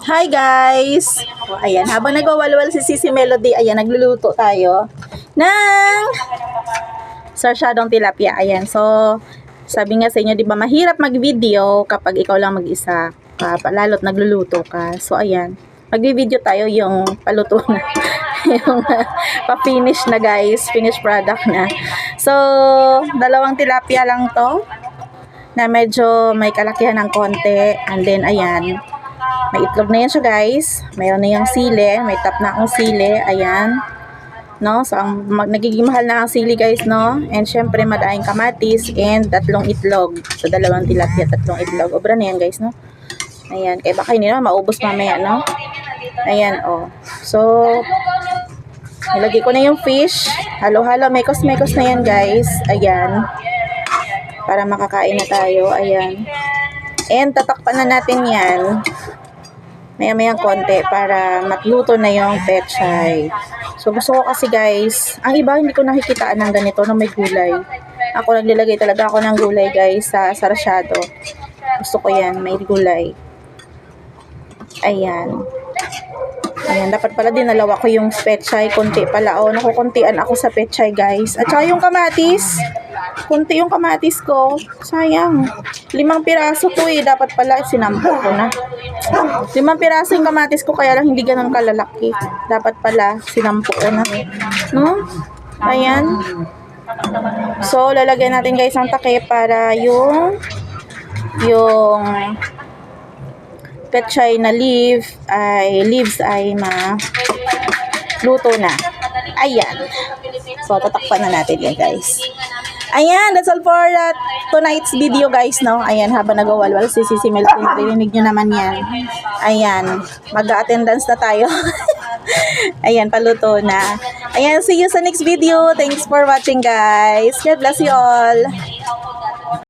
Hi guys! O, ayan, habang nagwawalwal si Sisi Melody, ayan, nagluluto tayo ng sarsyadong tilapia. Ayan, so, sabi nga sa inyo, di ba mahirap mag-video kapag ikaw lang mag-isa, lalo't nagluluto ka. So, ayan, mag-video tayo yung paluto na, yung pa-finish na guys, finished product na. So, dalawang tilapia lang to, na medyo may kalakihan ng konti, and then, ayan, may itlog na yan siya guys. Mayroon na yung sili. May tap na akong sili. Ayan. No? So, nagiging mahal na ang sili guys, no? And syempre, madaing kamatis and 3 itlog. So, 2 tilapia, 3 itlog. Obra na yan guys, no? Ayan. Kaya baka hindi na maubos mamaya, no? Ayan, oh. So, nilagay ko na yung fish. Halo-halo. Mekos-mekos na yan guys. Ayan. Para makakain na tayo. Ayan. And tatakpan na natin yan maya-mayang konti para matluto na yung pechay. So gusto ko kasi guys, ang iba hindi ko nakikitaan ng ganito na may gulay. Ako naglalagay talaga ako ng gulay guys sa sarsyado. Gusto ko yan, may gulay. Ayan. Ayan, dapat pala dinalawa ko yung pechay, konti pala. O, nakukuntian ako sa pechay guys. At saka yung kamatis. Kunti yung kamatis ko. Sayang. 5 piraso ko eh. Dapat pala sinampo ko na. 5 piraso yung kamatis ko kaya lang hindi ganun kalalaki. Dapat pala sinampo ko na. No? Ayan. So, lalagyan natin guys ang takip para yung pechay na leaves ay luto na. Ayan. So, tatakpan na natin yan guys. Ayan, that's all for tonight's video guys, no? Ayan, habang nagwawalwal si Sisi Melody, narinig nyo naman yan. Ayan, mag-attendance na tayo. Ayan, paluto na. Ayan, see you sa next video. Thanks for watching guys. God bless you all.